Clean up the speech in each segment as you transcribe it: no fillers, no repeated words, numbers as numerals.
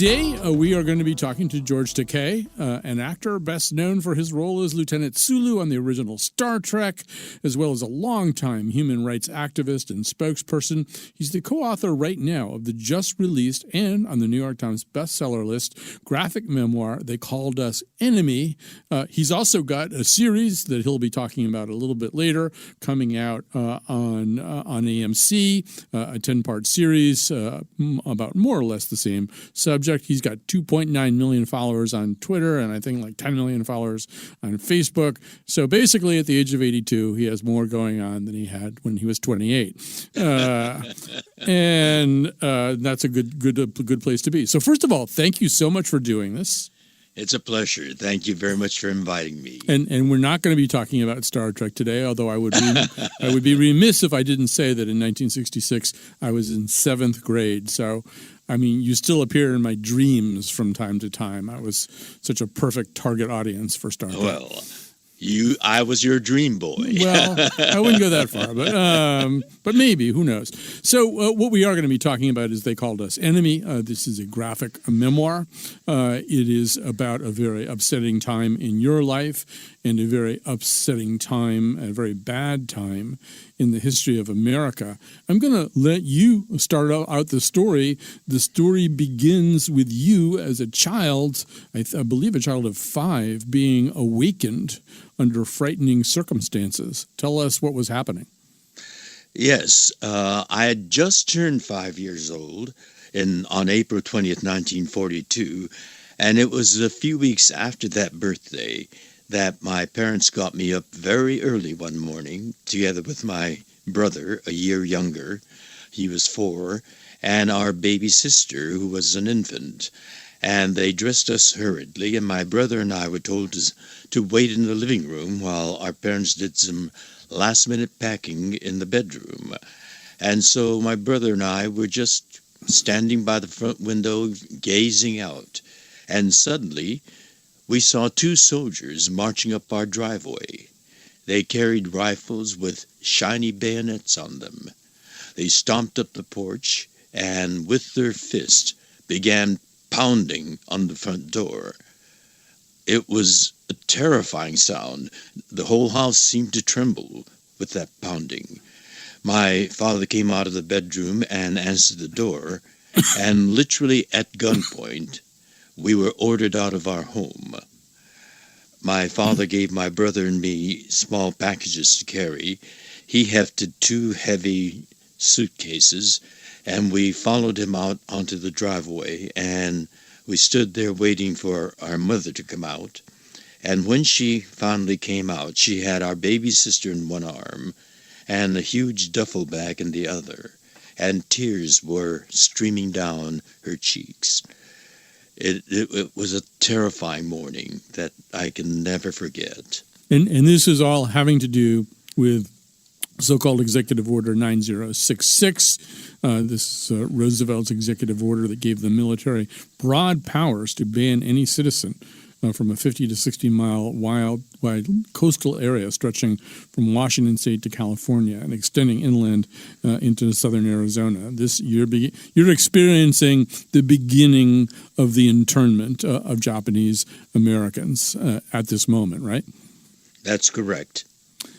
Today, we are going to be talking to George Takei, an actor best known for his role as Lieutenant Sulu on the original Star Trek, as well as a longtime human rights activist and spokesperson. He's the co-author right now of the just-released and on the New York Times bestseller list graphic memoir, They Called Us Enemy. He's also got a series that he'll be talking about a little bit later, coming out on AMC, a 10-part series about more or less the same subject. He's got 2.9 million followers on Twitter and I think like 10 million followers on Facebook. So basically at the age of 82, he has more going on than he had when he was 28. And that's a good place to be. So first of all, thank you so much for doing this. It's a pleasure. Thank you very much for inviting me. And we're not going to be talking about Star Trek today, although I would be remiss if I didn't say that in 1966 I was in 7th grade. So, I mean, you still appear in my dreams from time to time. I was such a perfect target audience for Star Trek. Well, I was your dream boy. Well, I wouldn't go that far, but maybe, who knows? So what we are going to be talking about is They Called Us Enemy. This is a graphic memoir. It is about a very upsetting time in your life and a very upsetting time, a very bad time in the history of America. I'm going to let you start out the story. The story begins with you as a child, I believe a child of 5, being awakened under frightening circumstances. Tell us what was happening. Yes, I had just turned 5 years old on April 20th, 1942, and it was a few weeks after that birthday that my parents got me up very early one morning, together with my brother, a year younger, he was 4, and our baby sister, who was an infant. And they dressed us hurriedly, and my brother and I were told to wait in the living room while our parents did some last-minute packing in the bedroom. And so my brother and I were just standing by the front window, gazing out. And suddenly, we saw 2 soldiers marching up our driveway. They carried rifles with shiny bayonets on them. They stomped up the porch and, with their fists, began pounding on the front door. It was a terrifying sound. The whole house seemed to tremble with that pounding. My father came out of the bedroom and answered the door, and literally at gunpoint, we were ordered out of our home. My father gave my brother and me small packages to carry. He hefted 2 heavy suitcases, and we followed him out onto the driveway, and we stood there waiting for our mother to come out. And when she finally came out, she had our baby sister in one arm and a huge duffel bag in the other, and tears were streaming down her cheeks. It was a terrifying morning that I can never forget. And this is all having to do with so-called Executive Order 9066. This is Roosevelt's executive order that gave the military broad powers to ban any citizen from a 50 to 60-mile wide coastal area stretching from Washington State to California and extending inland into southern Arizona. You're experiencing the beginning of the internment of Japanese Americans at this moment, right? That's correct.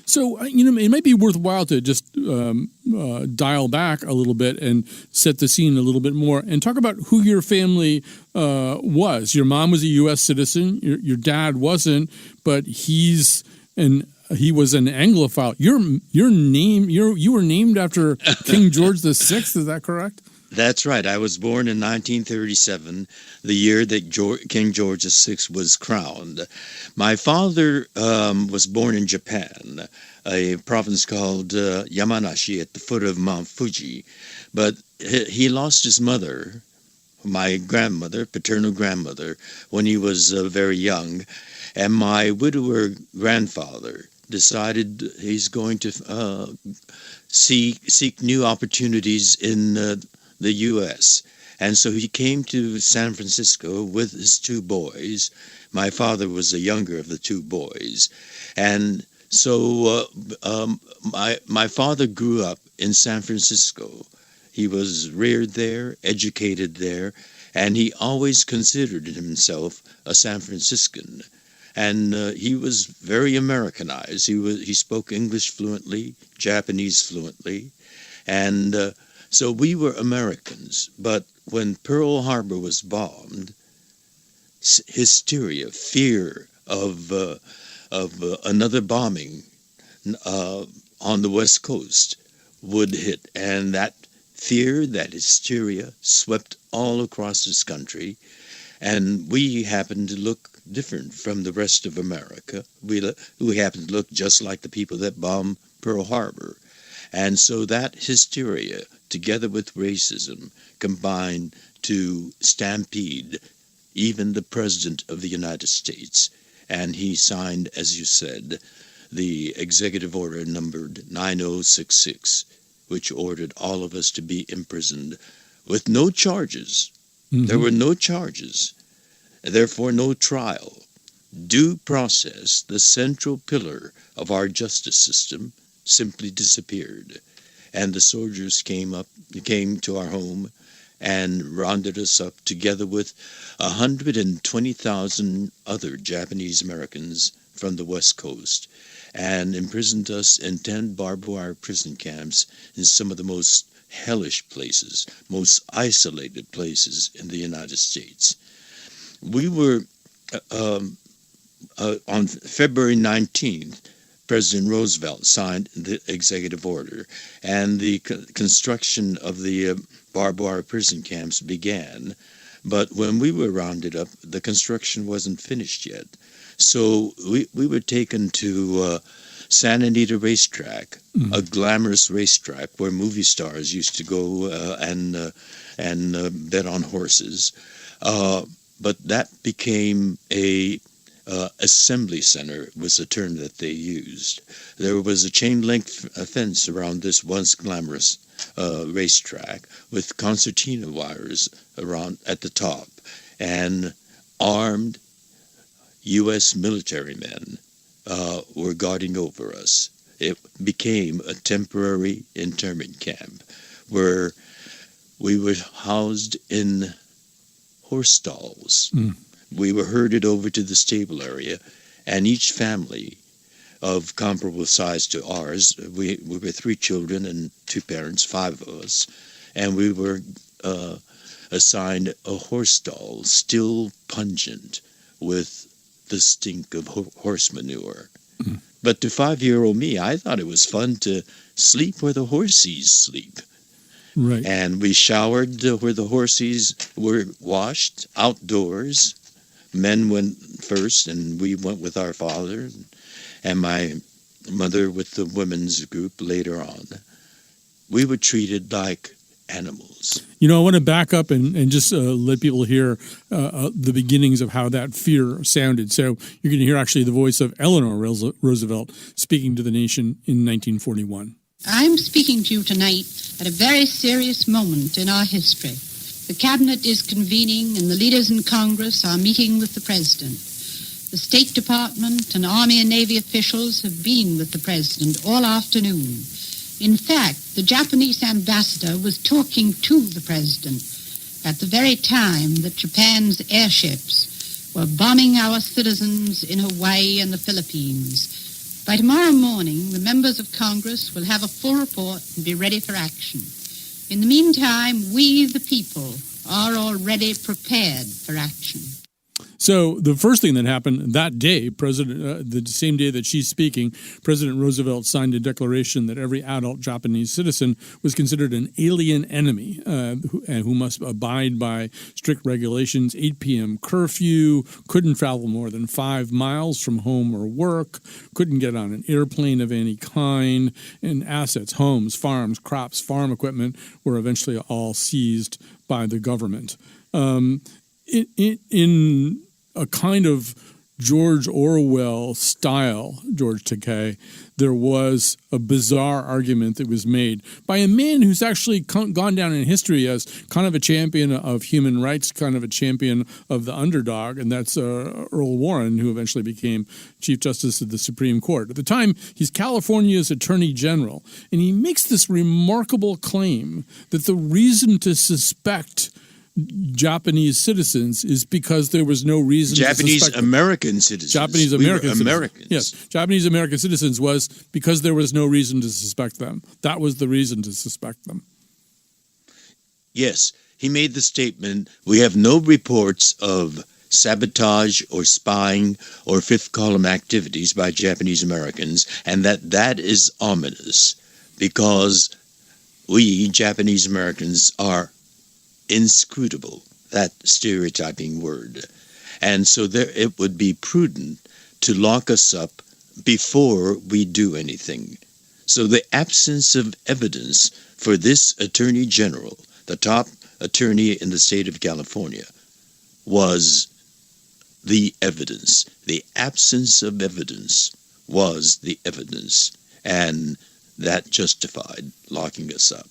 So, it might be worthwhile to just dial back a little bit and set the scene a little bit more and talk about who your family was. Your mom was a U.S. citizen. Your dad wasn't, but he was an Anglophile. You were named after King George VI. Is that correct? That's right. I was born in 1937, the year that King George VI was crowned. My father was born in Japan, a province called Yamanashi at the foot of Mount Fuji. But he lost his mother, my grandmother, paternal grandmother, when he was very young. And my widower grandfather decided he's going to seek new opportunities in the U.S. And so he came to San Francisco with his two boys. My father was the younger of the two boys. And so my father grew up in San Francisco. He was reared there, educated there, and he always considered himself a San Franciscan. And he was very Americanized. He spoke English fluently, Japanese fluently, and so we were Americans. But when Pearl Harbor was bombed, hysteria, fear of another bombing on the West Coast would hit, and that fear, that hysteria, swept all across this country, and we happened to look different from the rest of America. We happened to look just like the people that bombed Pearl Harbor. And so that hysteria, together with racism, combined to stampede even the President of the United States. And he signed, as you said, the executive order numbered 9066, which ordered all of us to be imprisoned with no charges. Mm-hmm. There were no charges, therefore no trial. Due process, the central pillar of our justice system, simply disappeared. And the soldiers came to our home and rounded us up together with 120,000 other Japanese Americans from the West Coast and imprisoned us in 10 barbed wire prison camps in some of the most hellish places, most isolated places in the United States. We were, on February 19th, President Roosevelt signed the executive order, and the construction of the barbed wire prison camps began. But when we were rounded up, the construction wasn't finished yet. So we were taken to Santa Anita Racetrack, mm-hmm. a glamorous racetrack where movie stars used to go and bet on horses. But that became a assembly center was the term that they used. There was a chain link fence around this once glamorous racetrack with concertina wires around at the top, and armed U.S. military men were guarding over us. It became a temporary internment camp where we were housed in horse stalls. Mm. We were herded over to the stable area, and each family of comparable size to ours, we were 3 children and 2 parents, 5 of us, and we were assigned a horse stall, still pungent with the stink of horse manure. Mm-hmm. But to 5-year-old me, I thought it was fun to sleep where the horsies sleep. Right. And we showered where the horsies were washed outdoors. Men went first, and we went with our father, and my mother with the women's group later on. We were treated like animals. You know, I want to back up and just let people hear the beginnings of how that fear sounded. So you're going to hear actually the voice of Eleanor Roosevelt speaking to the nation in 1941. I'm speaking to you tonight at a very serious moment in our history. The Cabinet is convening and the leaders in Congress are meeting with the President. The State Department and Army and Navy officials have been with the President all afternoon. In fact, the Japanese ambassador was talking to the President at the very time that Japan's airships were bombing our citizens in Hawaii and the Philippines. By tomorrow morning, the members of Congress will have a full report and be ready for action. In the meantime, we, the people, are already prepared for action. So the first thing that happened that day, the same day that she's speaking, President Roosevelt signed a declaration that every adult Japanese citizen was considered an alien enemy who must abide by strict regulations, 8 p.m. curfew, couldn't travel more than 5 miles from home or work, couldn't get on an airplane of any kind, and assets, homes, farms, crops, farm equipment were eventually all seized by the government. In a kind of George Orwell style, George Takei, there was a bizarre argument that was made by a man who's actually gone down in history as kind of a champion of human rights, kind of a champion of the underdog, and that's Earl Warren, who eventually became Chief Justice of the Supreme Court. At the time, he's California's Attorney General, and he makes this remarkable claim that the reason to suspect Japanese citizens is because there was no reason Japanese to suspect American citizens. Japanese American citizens. Americans. Yes, Japanese American citizens was because there was no reason to suspect them. That was the reason to suspect them. Yes, he made the statement, we have no reports of sabotage or spying or fifth column activities by Japanese Americans, and that is ominous because we, Japanese Americans, are inscrutable, that stereotyping word. And so it would be prudent to lock us up before we do anything. So the absence of evidence for this Attorney General, the top attorney in the state of California, was the evidence. The absence of evidence was the evidence, and that justified locking us up.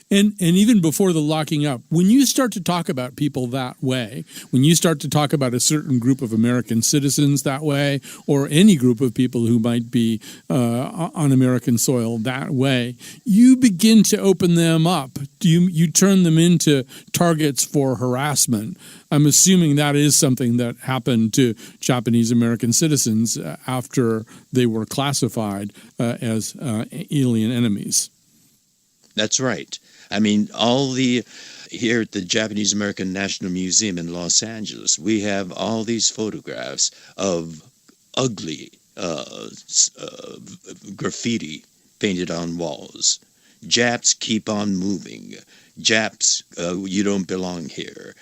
And even before the locking up, when you start to talk about people that way, when you start to talk about a certain group of American citizens that way, or any group of people who might be on American soil that way, you begin to open them up. You turn them into targets for harassment. I'm assuming that is something that happened to Japanese American citizens after they were classified as alien enemies. That's right. I mean, here at the Japanese American National Museum in Los Angeles, we have all these photographs of ugly graffiti painted on walls. Japs keep on moving. Japs, you don't belong here.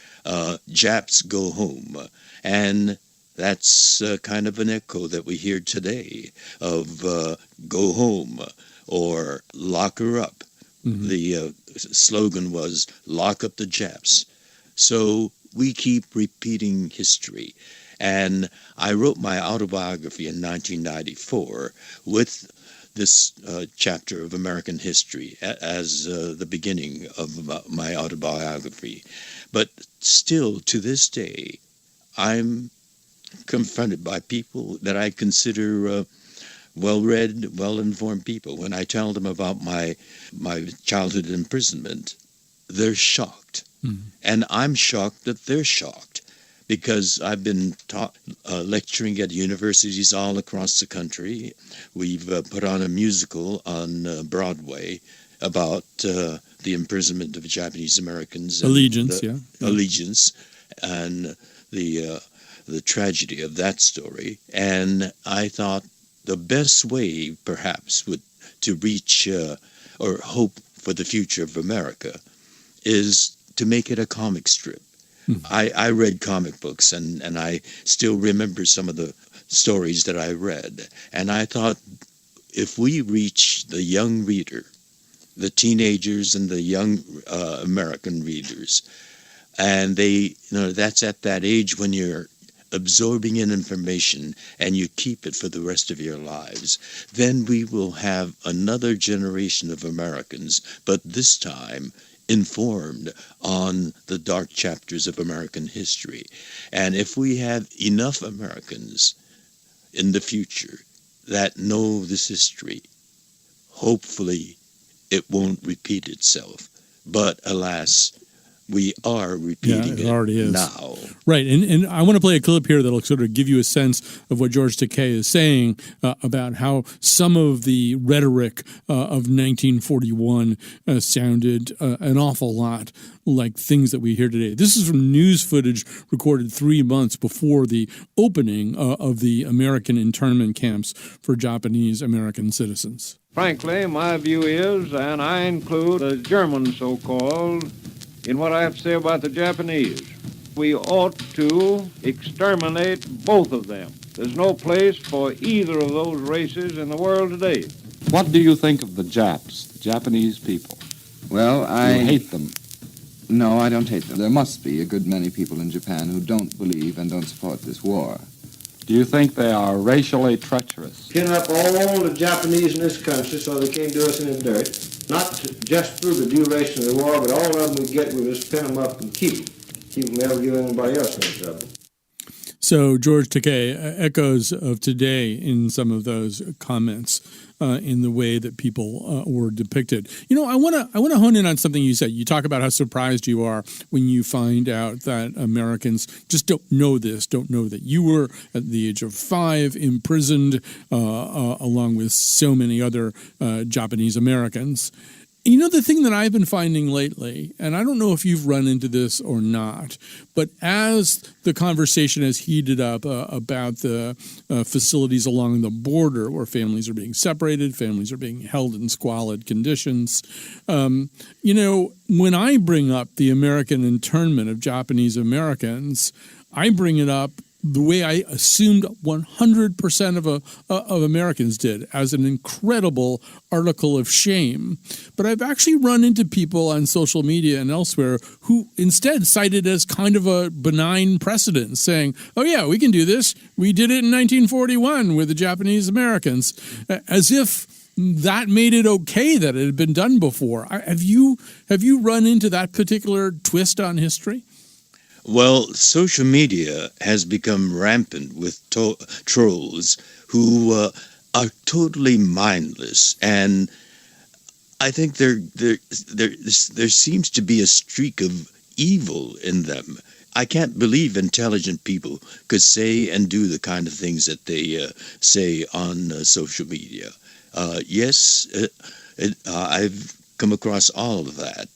Japs go home. And that's kind of an echo that we hear today of go home or lock her up. Mm-hmm. The slogan was, lock up the Japs. So we keep repeating history. And I wrote my autobiography in 1994 with this chapter of American history as the beginning of my autobiography. But still, to this day, I'm confronted by people that I consider well-read, well-informed people. When I tell them about my childhood imprisonment, they're shocked. Mm-hmm. And I'm shocked that they're shocked because I've been lecturing at universities all across the country. We've put on a musical on Broadway about the imprisonment of Japanese Americans. Allegiance, Allegiance, and the tragedy of that story. And I thought, the best way, perhaps, to reach or hope for the future of America is to make it a comic strip. Mm-hmm. I read comic books, and I still remember some of the stories that I read. And I thought, if we reach the young reader, the teenagers and the young American readers, and that's at that age when you're absorbing in information and you keep it for the rest of your lives, then we will have another generation of Americans, but this time informed on the dark chapters of American history. And if we have enough Americans in the future that know this history, hopefully it won't repeat itself. But alas, we are repeating it already is now. Right, and I want to play a clip here that'll sort of give you a sense of what George Takei is saying about how some of the rhetoric of 1941 sounded an awful lot like things that we hear today. This is from news footage recorded 3 months before the opening of the American internment camps for Japanese American citizens. Frankly, my view is, and I include the Germans so-called, in what I have to say about the Japanese. We ought to exterminate both of them. There's no place for either of those races in the world today. What do you think of the Japs, the Japanese people? Well, You hate them? No, I don't hate them. There must be a good many people in Japan who don't believe and don't support this war. Do you think they are racially treacherous? Pin up all the Japanese in this country so they can't do us any dirt. Not just through the duration of the war, but all of them we get, we just pin them up and keep them ever give anybody else any trouble. So George Takei, echoes of today in some of those comments in the way that people were depicted. You know, I want to hone in on something you said. You talk about how surprised you are when you find out that Americans just don't know that you were at the age of 5 imprisoned along with so many other Japanese Americans. You know, the thing that I've been finding lately, and I don't know if you've run into this or not, but as the conversation has heated up about the facilities along the border where families are being separated, families are being held in squalid conditions, you know, when I bring up the American internment of Japanese Americans, I bring it up the way I assumed 100% of Americans did, as an incredible article of shame. But I've actually run into people on social media and elsewhere who instead cite it as kind of a benign precedent, saying, oh yeah, we can do this. We did it in 1941 with the Japanese Americans, as if that made it okay that it had been done before. Have you run into that particular twist on history? Well, social media has become rampant with trolls who are totally mindless, and I think there seems to be a streak of evil in them. I can't believe intelligent people could say and do the kind of things that they say on social media. Yes, I've come across all of that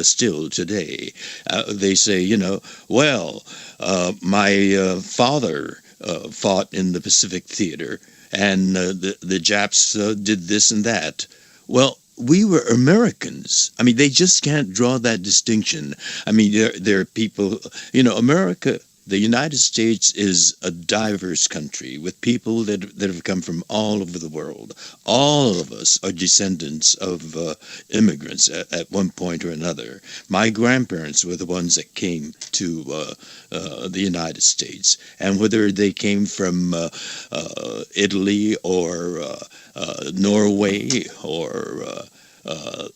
still today. They say, you know, well, my father fought in the Pacific Theater, and the Japs did this and that. Well, we were Americans. I mean, they just can't draw that distinction. I mean, there are people, you know, America, the United States is a diverse country with people that have come from all over the world. All of us are descendants of immigrants at one point or another. My grandparents were the ones that came to the United States. And whether they came from Italy or Norway or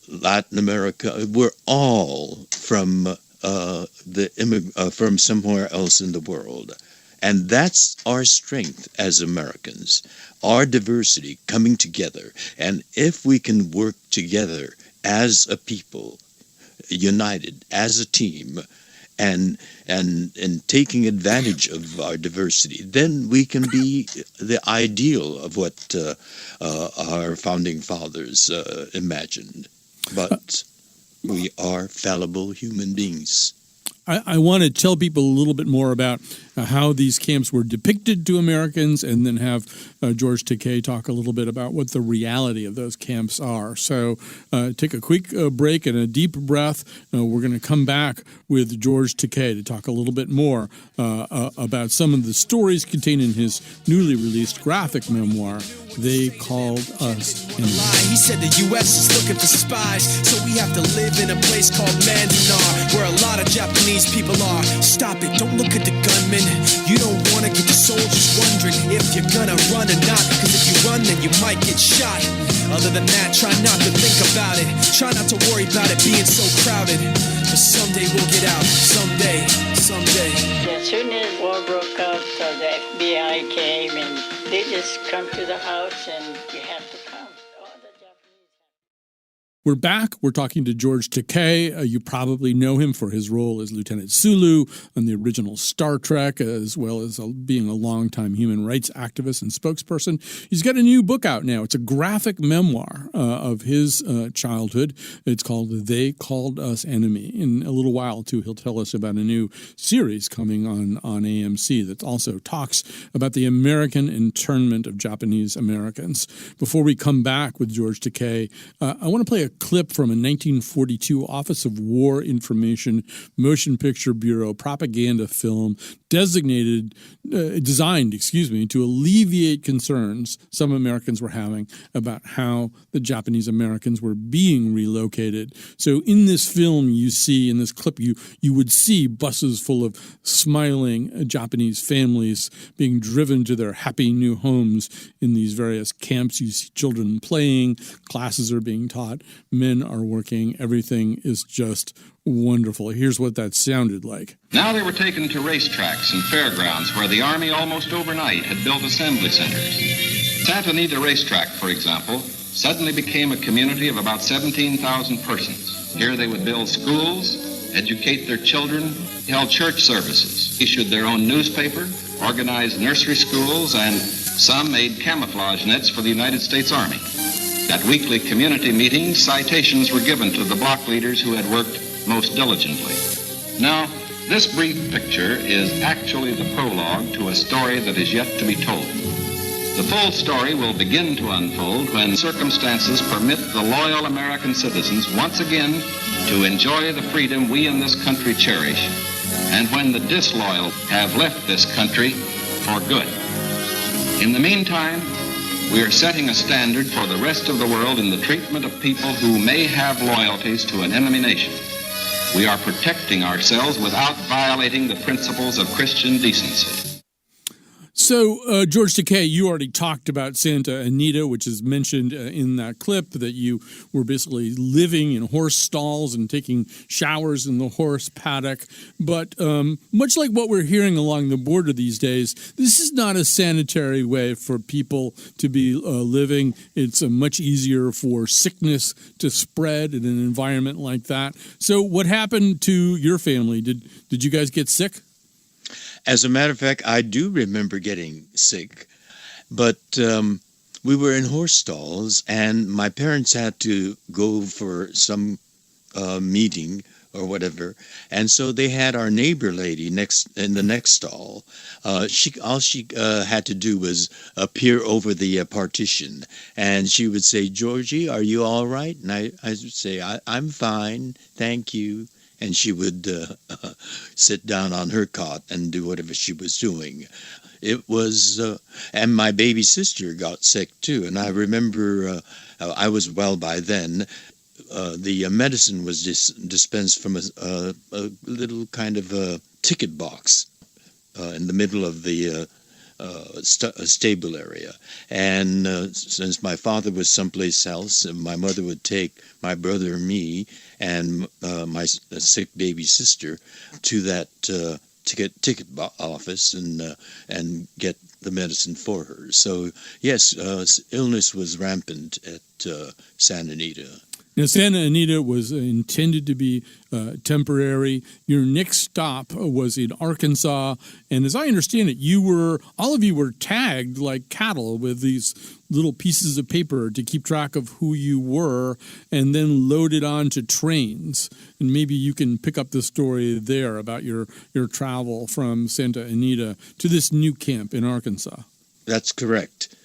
Latin America, we're all from from somewhere else in the world. And that's our strength as Americans, our diversity coming together. And if we can work together as a people, united as a team, and taking advantage of our diversity, then we can be the ideal of what our founding fathers imagined. But we are fallible human beings. I want to tell people a little bit more about how these camps were depicted to Americans, and then have George Takei talk a little bit about what the reality of those camps are. So take a quick break and a deep breath. We're going to come back with George Takei to talk a little bit more about some of the stories contained in his newly released graphic memoir, They Called Us Immigrants. He said the U.S. is looking for spies, so we have to live in a place called Manzanar, where a lot of Japanese people are. Stop it, don't look at the gunmen. You don't want to get the soldiers wondering if you're gonna run or not, because if you run then you might get shot. Other than that, try not to think about it. Try not to worry about it being so crowded. But someday we'll get out. Someday. As soon as war broke out, the FBI came and they just come to the house and you have to come. We're back. We're talking to George Takei. You probably know him for his role as Lieutenant Sulu on the original Star Trek, as well as being a longtime human rights activist and spokesperson. He's got a new book out now. It's a graphic memoir of his childhood. It's called They Called Us Enemy. In a little while, too, he'll tell us about a new series coming on AMC that also talks about the American internment of Japanese Americans. Before we come back with George Takei, I want to play a a clip from a 1942 Office of War Information Motion Picture Bureau propaganda film designed to alleviate concerns some Americans were having about how the Japanese Americans were being relocated. So in this film, you see, in this clip, you would see buses full of smiling Japanese families being driven to their happy new homes in these various camps. You see children playing, classes are being taught, men are working, everything is just wonderful. Here's what that sounded like. Now they were taken to racetracks and fairgrounds where the Army almost overnight had built assembly centers. Santa Anita Racetrack, for example, suddenly became a community of about 17,000 persons. Here they would build schools, educate their children, held church services, issued their own newspaper, organized nursery schools, and some made camouflage nets for the United States Army. At weekly community meetings, citations were given to the block leaders who had worked most diligently. Now, this brief picture is actually the prologue to a story that is yet to be told. The full story will begin to unfold when circumstances permit the loyal American citizens once again to enjoy the freedom we in this country cherish, and when the disloyal have left this country for good. In the meantime, we are setting a standard for the rest of the world in the treatment of people who may have loyalties to an enemy nation. We are protecting ourselves without violating the principles of Christian decency. So, George Takei, you already talked about Santa Anita, which is mentioned in that clip, that you were basically living in horse stalls and taking showers in the horse paddock. But much like what we're hearing along the border these days, this is not a sanitary way for people to be living. It's much easier for sickness to spread in an environment like that. So what happened to your family? Did you guys get sick? As a matter of fact, I do remember getting sick, but we were in horse stalls, and my parents had to go for some meeting or whatever, and so they had our neighbor lady in the next stall. All she had to do was peer over the partition, and she would say, "Georgie, are you all right?" And I would say, "I'm fine, thank you." And she would sit down on her cot and do whatever she was doing. It was, and my baby sister got sick too. And I remember I was well by then. The medicine was dispensed from a little kind of a ticket box in the middle of the stable area. And since my father was someplace else, my mother would take my brother and me and my sick baby sister to that ticket office and get the medicine for her. So yes, illness was rampant at Santa Anita. Now, Santa Anita was intended to be temporary. Your next stop was in Arkansas, and as I understand it, all of you were tagged like cattle with these little pieces of paper to keep track of who you were, and then loaded onto trains. And maybe you can pick up the story there about your travel from Santa Anita to this new camp in Arkansas. That's correct.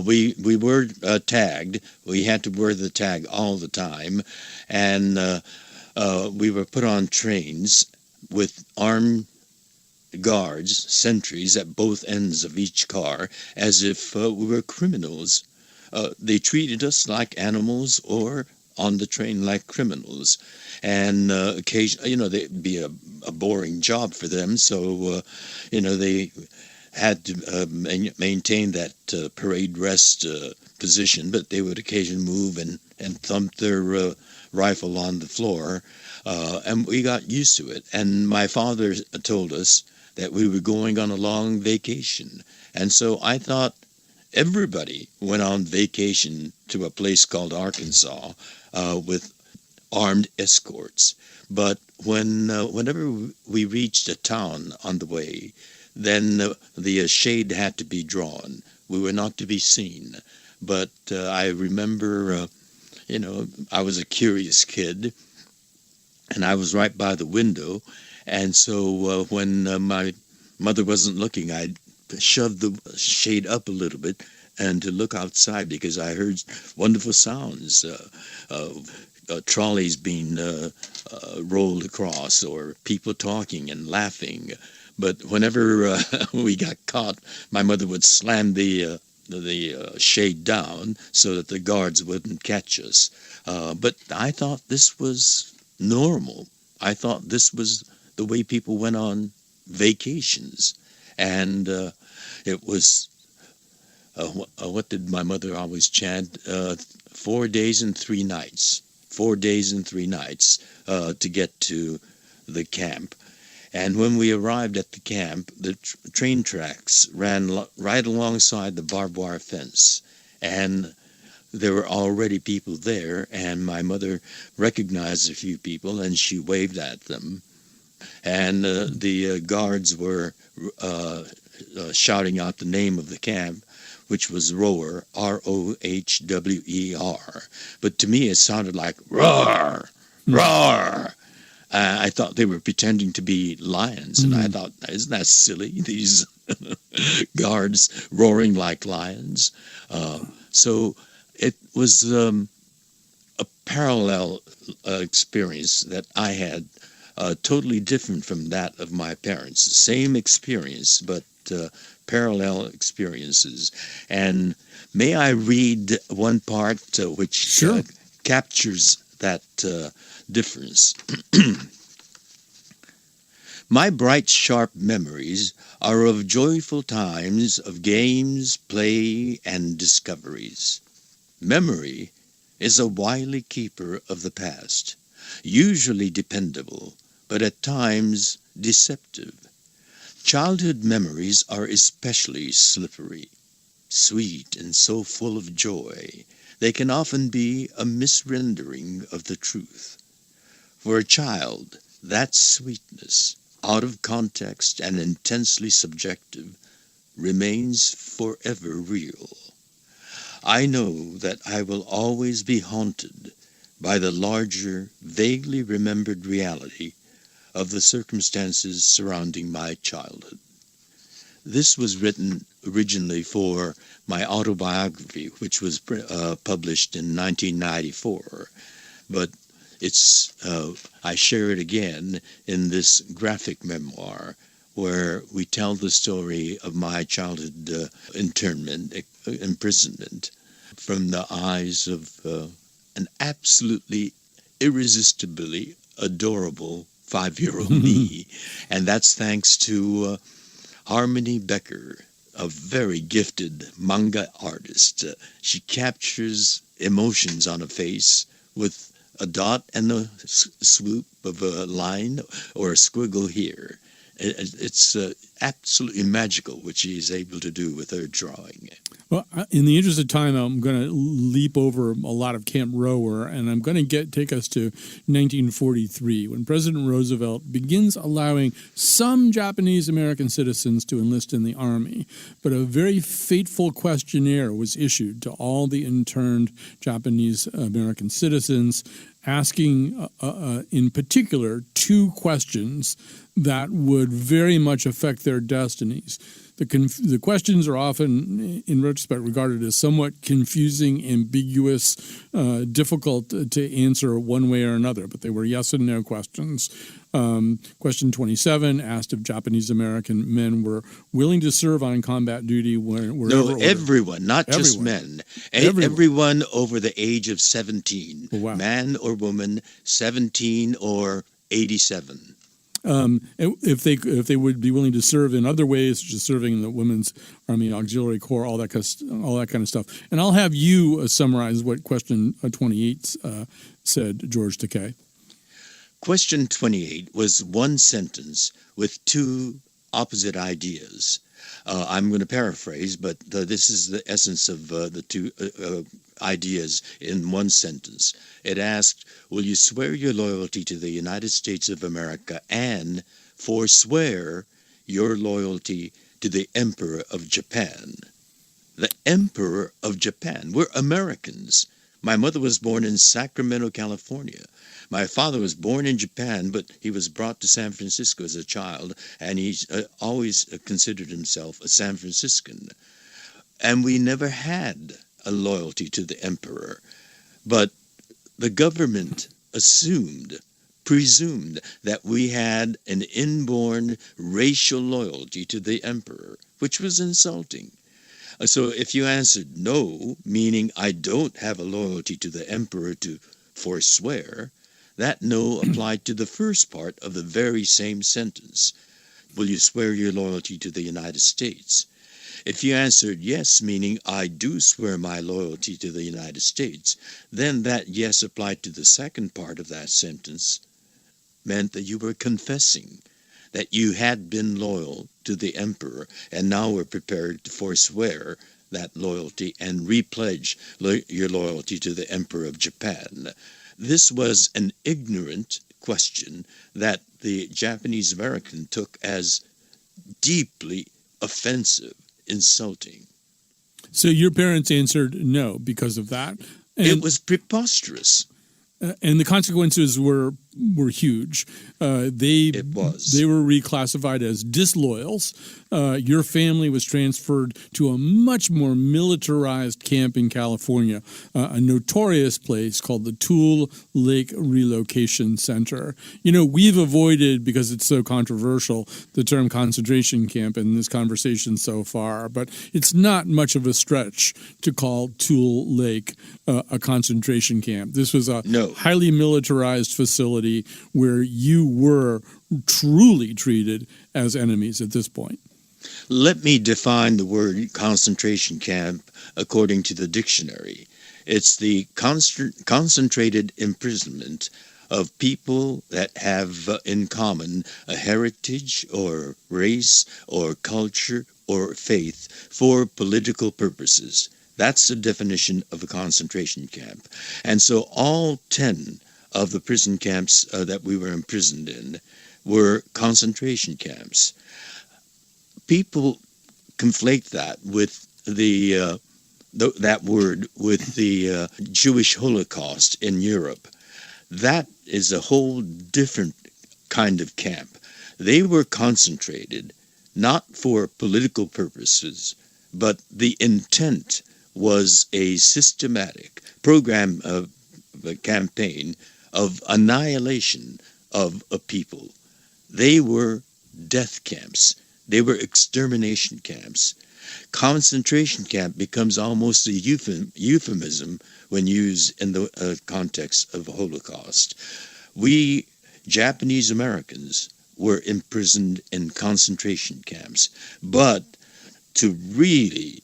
We were tagged. We had to wear the tag all the time, and we were put on trains with armed guards, sentries at both ends of each car, as if we were criminals. They treated us like animals, or on the train like criminals. And occasionally, it'd be a boring job for them, so they had to maintain that parade rest position, but they would occasionally move and thump their rifle on the floor, and we got used to it. And my father told us that we were going on a long vacation, and so I thought everybody went on vacation to a place called Arkansas with armed escorts. But whenever we reached a town on the way, then the shade had to be drawn. We were not to be seen. But I remember, I was a curious kid, and I was right by the window. And so when my mother wasn't looking, I'd shove the shade up a little bit and to look outside, because I heard wonderful sounds, trolleys being rolled across, or people talking and laughing. But whenever we got caught, my mother would slam the shade down so that the guards wouldn't catch us. But I thought this was normal. I thought this was the way people went on vacations. And it was, what did my mother always chant? 4 days and 3 nights. 4 days and 3 nights to get to the camp. And when we arrived at the camp, the train tracks ran right alongside the barbed wire fence. And there were already people there, and my mother recognized a few people, and she waved at them. And the guards were shouting out the name of the camp, which was Rower, R-O-H-W-E-R. But to me, it sounded like roar, roar. I thought they were pretending to be lions, and I thought, isn't that silly, these guards roaring like lions? So it was a parallel experience that I had, totally different from that of my parents. Same experience, but parallel experiences. And may I read one part which captures that difference? My bright, sharp memories are of joyful times of games, play, and discoveries. Memory is a wily keeper of the past, usually dependable, but at times deceptive. Childhood memories are especially slippery, sweet, and so full of joy, they can often be a misrendering of the truth. For a child, that sweetness, out of context and intensely subjective, remains forever real. I know that I will always be haunted by the larger, vaguely remembered reality of the circumstances surrounding my childhood. This was written originally for my autobiography, which was published in 1994, but I share it again in this graphic memoir where we tell the story of my childhood imprisonment from the eyes of an absolutely irresistibly adorable 5-year-old me. And that's thanks to Harmony Becker, a very gifted manga artist. She captures emotions on a face with a dot and a swoop of a line or a squiggle here. It's absolutely magical what she is able to do with her drawing. Well, in the interest of time, I'm going to leap over a lot of Camp Rower, and I'm going to take us to 1943, when President Roosevelt begins allowing some Japanese American citizens to enlist in the Army. But a very fateful questionnaire was issued to all the interned Japanese American citizens, asking in particular 2 questions that would very much affect their destinies. The questions are often, in retrospect, regarded as somewhat confusing, ambiguous, difficult to answer one way or another, but they were yes and no questions. Question 27 asked if Japanese American men were willing to serve on combat duty wherever. No, everyone, not just men. Everyone over the age of 17, man or woman, 17 or 87. If they would be willing to serve in other ways, such as serving in the Women's Army Auxiliary Corps, all that kind of stuff. And I'll have you summarize what question 28 said, George Takei. Question 28 was one sentence with 2 opposite ideas. I'm going to paraphrase, but this is the essence of the 2 ideas in one sentence. It asked, will you swear your loyalty to the United States of America and forswear your loyalty to the Emperor of Japan? The Emperor of Japan. We're Americans. My mother was born in Sacramento, California. My father was born in Japan, but he was brought to San Francisco as a child, and he's always considered himself a San Franciscan. And we never had a loyalty to the emperor. But the government presumed that we had an inborn racial loyalty to the emperor, which was insulting. So if you answered no, meaning I don't have a loyalty to the emperor to forswear, that no applied to the first part of the very same sentence. Will you swear your loyalty to the United States? If you answered yes, meaning I do swear my loyalty to the United States, then that yes applied to the second part of that sentence meant that you were confessing that you had been loyal to the emperor and now were prepared to forswear that loyalty and repledge your loyalty to the emperor of Japan. This was an ignorant question that the Japanese American took as deeply offensive, insulting. So your parents answered no because of that. And it was preposterous. And the consequences were huge. They were reclassified as disloyals. Your family was transferred to a much more militarized camp in California, a notorious place called the Tule Lake Relocation Center. You know, we've avoided, because it's so controversial, the term concentration camp in this conversation so far, but it's not much of a stretch to call Tule Lake a concentration camp. This was a highly militarized facility where you were truly treated as enemies at this point. Let me define the word concentration camp according to the dictionary. It's the concentrated imprisonment of people that have in common a heritage or race or culture or faith for political purposes. That's the definition of a concentration camp. And so all 10 of the prison camps that we were imprisoned in were concentration camps. People conflate that with that word with the Jewish Holocaust in Europe. That is a whole different kind of camp. They were concentrated not for political purposes, but the intent was a systematic program of a campaign of annihilation of a people. They were death camps. They were extermination camps. Concentration camp becomes almost a euphemism when used in the context of Holocaust. We Japanese Americans were imprisoned in concentration camps, but to really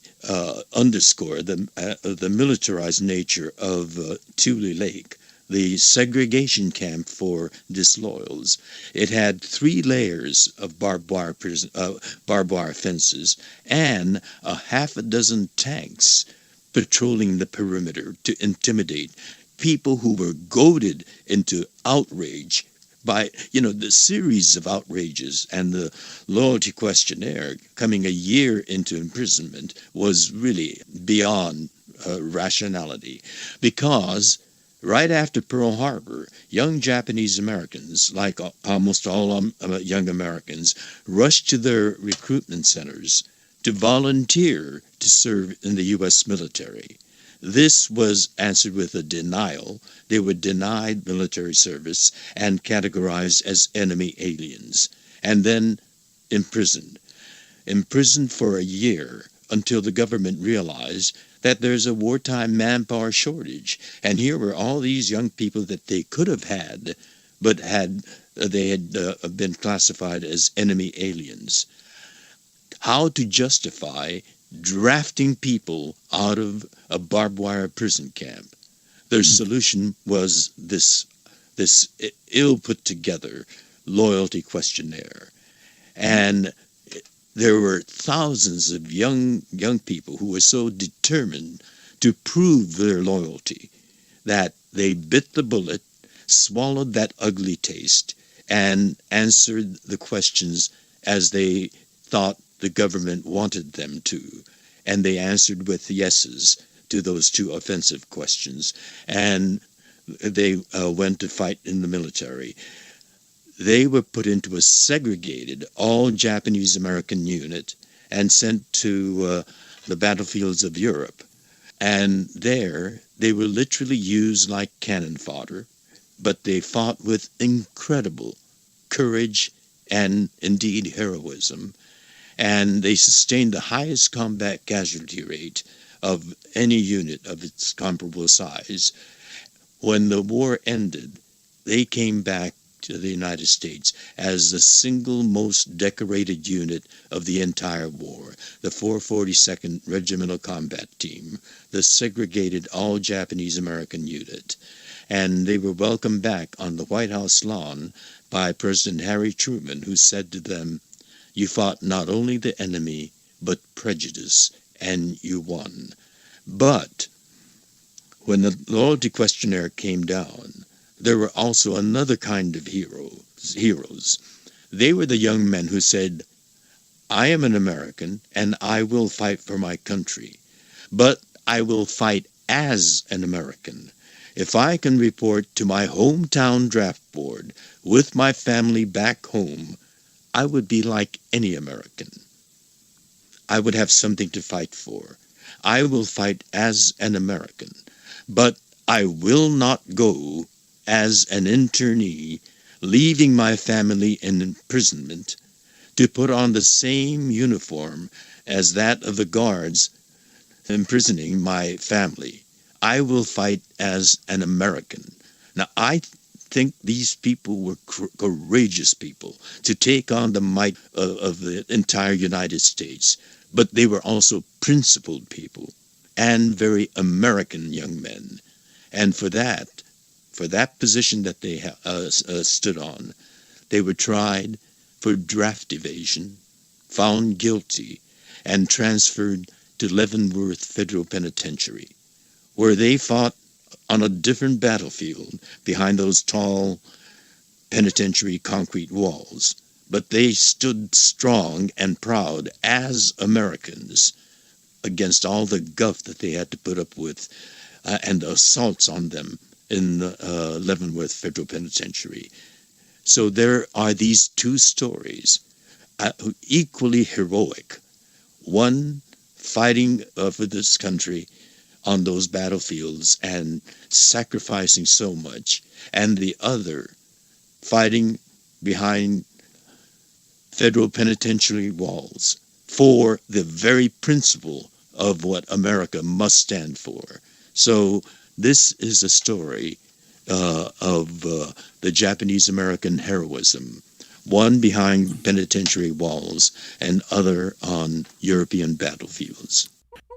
underscore the militarized nature of Tule Lake, the segregation camp for disloyals, it had 3 layers of barbed wire fences and a half a dozen tanks patrolling the perimeter to intimidate people who were goaded into outrage by, the series of outrages, and the loyalty questionnaire coming a year into imprisonment was really beyond rationality, because right after Pearl Harbor, young Japanese Americans, like almost all young Americans, rushed to their recruitment centers to volunteer to serve in the U.S. military. This was answered with a denial. They were denied military service and categorized as enemy aliens, and then imprisoned for a year until the government realized that there's a wartime manpower shortage. And here were all these young people that they could have had, but they had been classified as enemy aliens. How to justify drafting people out of a barbed wire prison camp? Their solution was this ill put together loyalty questionnaire. And there were thousands of young people who were so determined to prove their loyalty that they bit the bullet, swallowed that ugly taste, and answered the questions as they thought the government wanted them to. And they answered with yeses to those 2 offensive questions. And they went to fight in the military. They were put into a segregated all-Japanese American unit and sent to the battlefields of Europe. And there They were literally used like cannon fodder, but they fought with incredible courage and indeed heroism, and they sustained the highest combat casualty rate of any unit of its comparable size. When the war ended, they came back to the United States as the single most decorated unit of the entire war, the 442nd Regimental Combat Team, the segregated all-Japanese-American unit. And they were welcomed back on the White House lawn by President Harry Truman, who said to them, "You fought not only the enemy, but prejudice, and you won." But when the loyalty questionnaire came down, there were also another kind of heroes. They were the young men who said, "I am an American, and I will fight for my country, but I will fight as an American. If I can report to my hometown draft board with my family back home, I would be like any American. I would have something to fight for. I will fight as an American, but I will not go as an internee, leaving my family in imprisonment, to put on the same uniform as that of the guards imprisoning my family. I will fight as an American." Now, I think these people were courageous people to take on the might of the entire United States, but they were also principled people and very American young men. And for that position that they stood on, they were tried for draft evasion, found guilty, and transferred to Leavenworth Federal Penitentiary, where they fought on a different battlefield behind those tall penitentiary concrete walls. But they stood strong and proud as Americans against all the guff that they had to put up with and the assaults on them in Leavenworth Federal Penitentiary. So there are these two stories, equally heroic. One fighting for this country on those battlefields and sacrificing so much, and the other fighting behind federal penitentiary walls for the very principle of what America must stand for. So this is a story of the Japanese-American heroism, one behind penitentiary walls and other on European battlefields.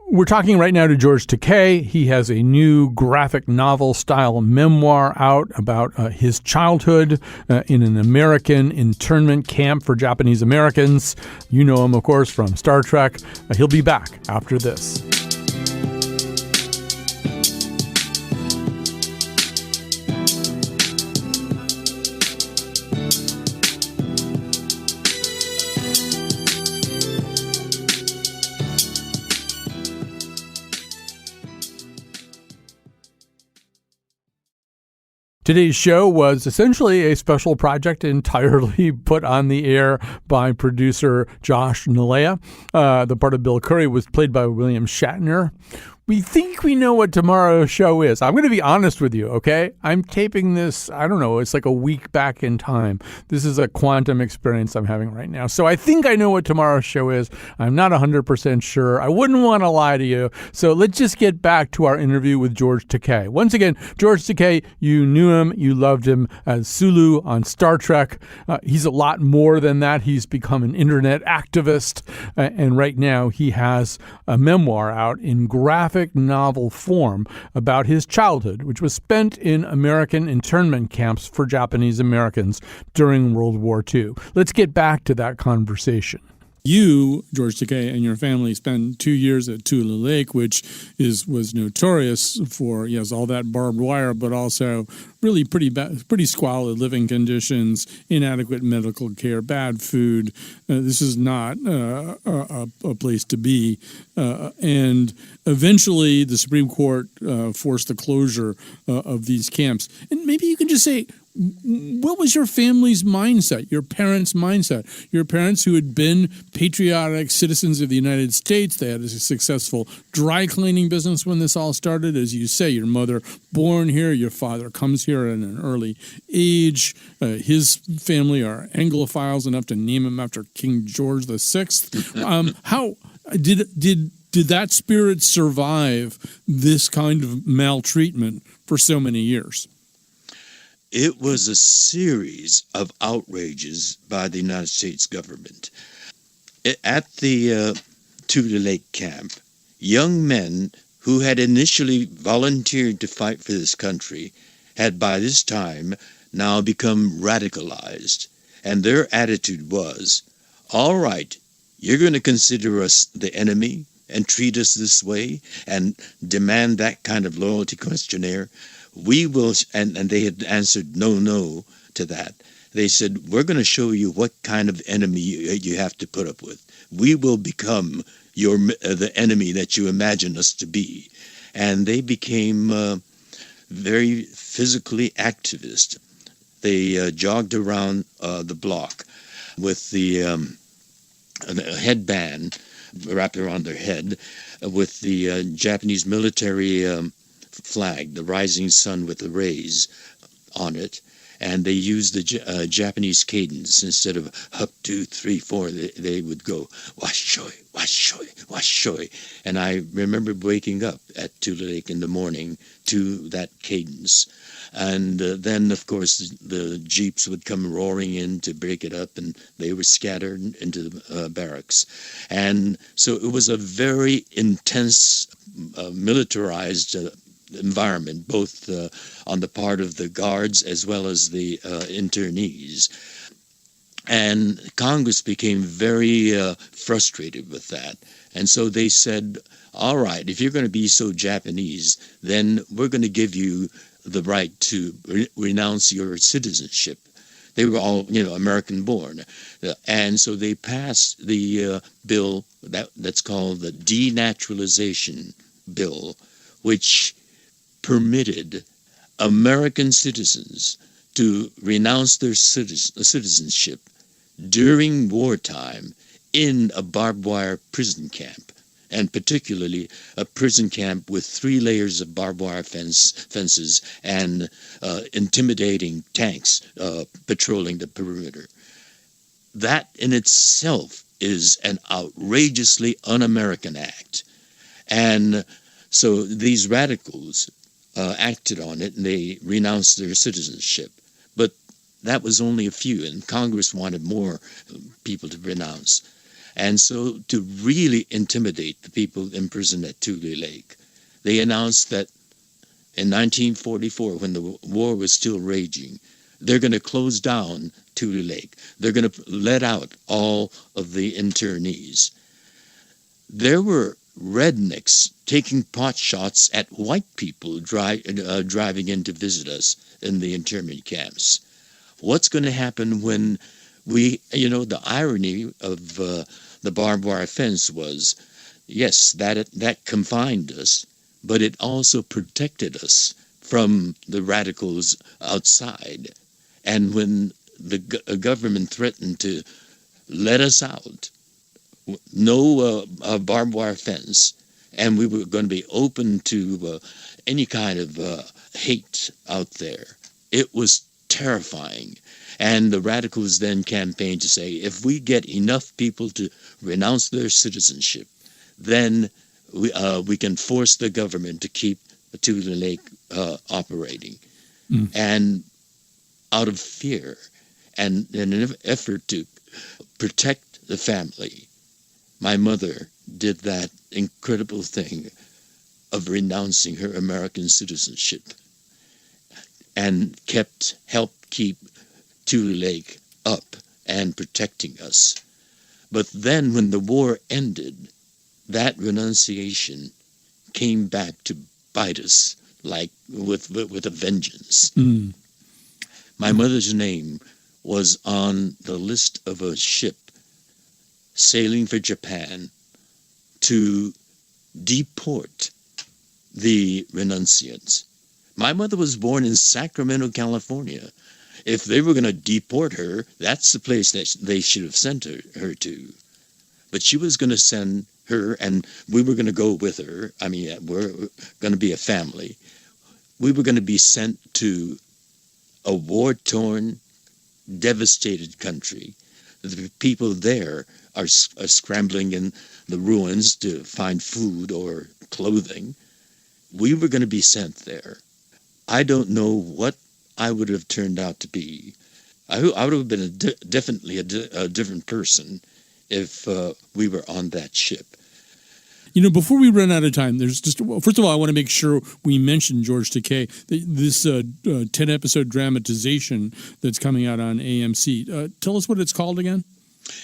We're talking right now to George Takei. He has a new graphic novel-style memoir out about his childhood in an American internment camp for Japanese Americans. You know him, of course, from Star Trek. He'll be back after this. Today's show was essentially a special project entirely put on the air by producer Josh Nalea. The part of Bill Curry was played by William Shatner. We think we know what tomorrow's show is. I'm going to be honest with you, okay? I'm taping this, I don't know, it's like a week back in time. This is a quantum experience I'm having right now. So I think I know what tomorrow's show is. I'm not 100% sure. I wouldn't want to lie to you. So let's just get back to our interview with George Takei. Once again, George Takei, you knew him, you loved him as Sulu on Star Trek. He's a lot more than that. He's become an internet activist. And right now he has a memoir out in graphic novel form about his childhood, which was spent in American internment camps for Japanese Americans during World War II. Let's get back to that conversation. You, George Takei, and your family spent 2 years at Tula Lake, which was notorious for, yes, all that barbed wire, but also really pretty squalid living conditions, inadequate medical care, bad food. This is not a place to be. and eventually the Supreme Court forced the closure of these camps. And maybe you can just say, what was your family's mindset, your parents' mindset? Your parents who had been patriotic citizens of the United States, they had a successful dry cleaning business when this all started. As you say, your mother born here, your father comes here at an early age. His family are Anglophiles enough to name him after King George VI. How did that spirit survive this kind of maltreatment for so many years? It was a series of outrages by the United States government. At the Tule Lake camp, young men who had initially volunteered to fight for this country had by this time now become radicalized. And their attitude was, all right, you're going to consider us the enemy and treat us this way and demand that kind of loyalty questionnaire. We will, and they had answered no to that. They said, we're going to show you what kind of enemy you have to put up with. We will become the enemy that you imagine us to be. And they became very physically activist. They jogged around the block with the headband wrapped around their head with the Japanese military flag, the rising sun with the rays on it, and they used the Japanese cadence. Instead of up, 2, 3, 4, they would go washoi, washoi, washoi. And I remember waking up at Tule Lake in the morning to that cadence. And then, of course, the jeeps would come roaring in to break it up, and they were scattered into the barracks. And so it was a very intense, militarized environment, both on the part of the guards as well as the internees. And Congress became very frustrated with that. And so they said, all right, if you're going to be so Japanese, then we're going to give you the right to renounce your citizenship. They were all, American born. And so they passed the bill that's called the Denaturalization Bill, which permitted American citizens to renounce their citizenship during wartime in a barbed wire prison camp, and particularly a prison camp with 3 layers of barbed wire fences and intimidating tanks patrolling the perimeter. That in itself is an outrageously un-American act. And so these radicals acted on it, and they renounced their citizenship. But that was only a few, and Congress wanted more people to renounce. And so to really intimidate the people imprisoned at Tule Lake, they announced that in 1944, when the war was still raging, they're going to close down Tule Lake. They're going to let out all of the internees. There were rednecks taking pot shots at white people driving in to visit us in the internment camps. What's going to happen when the irony of the barbed wire fence was, yes, that confined us, but it also protected us from the radicals outside. And when the government threatened to let us out, no barbed wire fence, and we were going to be open to any kind of hate out there. It was terrifying. And the radicals then campaigned to say, if we get enough people to renounce their citizenship, then we can force the government to keep Tule Lake operating. And out of fear and in an effort to protect the family, my mother did that incredible thing of renouncing her American citizenship and helped keep Tule Lake up and protecting us. But then when the war ended, that renunciation came back to bite us like with a vengeance. My mother's name was on the list of a ship sailing for Japan to deport the renunciants. My mother was born in Sacramento, California. If they were going to deport her, that's the place that they should have sent her to. But she was going to send her, and we were going to go with her. I mean, we're going to be a family. We were going to be sent to a war-torn, devastated country. The people there are scrambling in the ruins to find food or clothing. We were going to be sent there. I don't know what I would have turned out to be. I would have been definitely a different person if we were on that ship. You know, before we run out of time, first of all, I want to make sure we mention George Takei, this 10-episode dramatization that's coming out on AMC. Tell us what it's called again.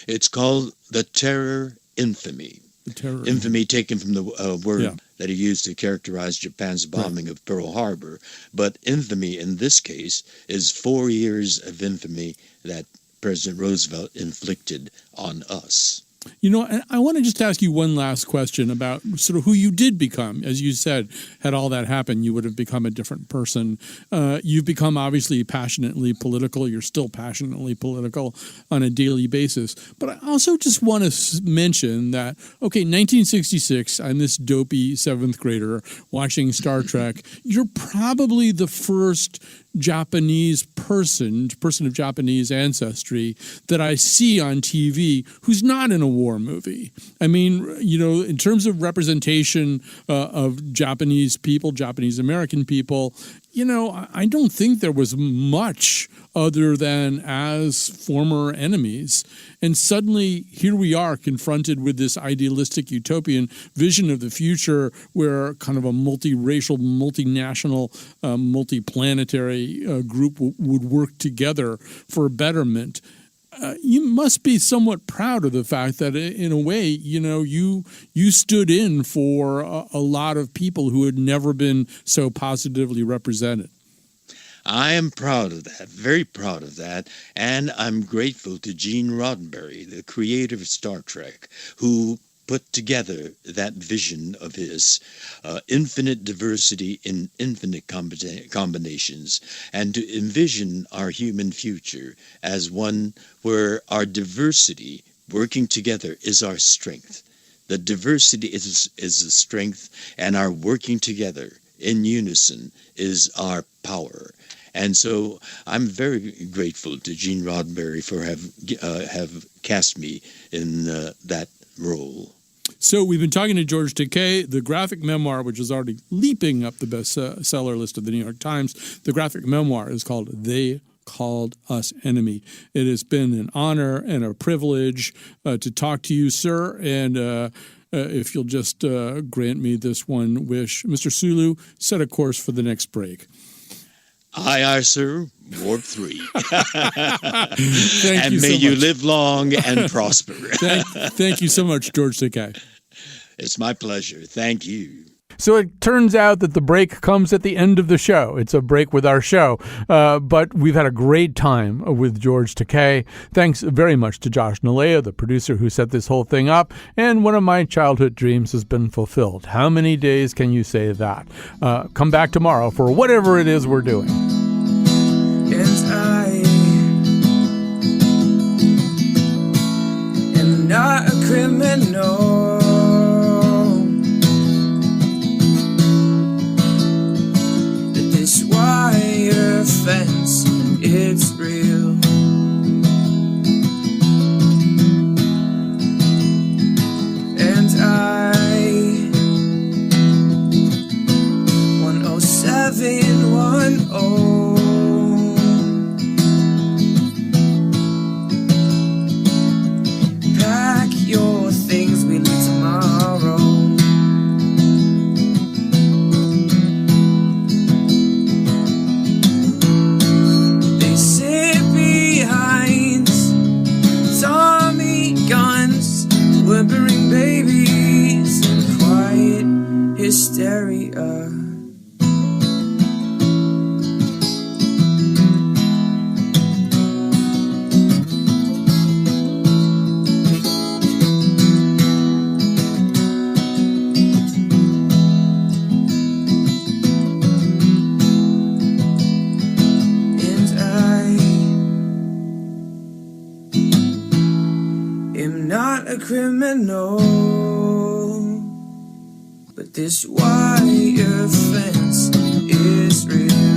It's called The Terror Infamy. The Terror Infamy taken from the word that he used to characterize Japan's bombing of Pearl Harbor. But infamy in this case is 4 years of infamy that President Roosevelt inflicted on us. You know, and I want to just ask you one last question about sort of who you did become. As you said, had all that happened, you would have become a different person. You've become obviously passionately political. You're still passionately political on a daily basis. But I also just want to mention that, okay, 1966, I'm this dopey seventh grader watching Star Trek. You're probably the first Japanese person of Japanese ancestry that I see on TV who's not in a war movie. I mean, you know, in terms of representation of Japanese people, Japanese American people, you know, I don't think there was much other than as former enemies. And suddenly here we are confronted with this idealistic utopian vision of the future where kind of a multiracial, multinational, multiplanetary group would work together for betterment. You must be somewhat proud of the fact that in a way, you know, you stood in for a lot of people who had never been so positively represented. I am proud of that, very proud of that, and I'm grateful to Gene Roddenberry, the creator of Star Trek, who put together that vision of his, infinite diversity in infinite combinations, and to envision our human future as one where our diversity working together is our strength. The diversity is the strength, and our working together in unison is our power. And so I'm very grateful to Gene Roddenberry for have cast me in that role. So we've been talking to George Takei, the graphic memoir, which is already leaping up the bestseller list of the New York Times. The graphic memoir is called They Called Us Enemy. It has been an honor and a privilege to talk to you, sir. And if you'll just grant me this one wish, Mr. Sulu, set a course for the next break. Aye, sir. Warp 3. Thank and you may so you much. live long and prosper. Thank you so much, George Takei. It's my pleasure. Thank you. So it turns out that the break comes at the end of the show. It's a break with our show. But we've had a great time with George Takei. Thanks very much to Josh Nalea, the producer who set this whole thing up. And one of my childhood dreams has been fulfilled. How many days can you say that? Come back tomorrow for whatever it is we're doing. And I am not a criminal. This wire fence, it's real. And I 10710. Pack your things, we leave tomorrow. They sit not a criminal, but this wire fence is real.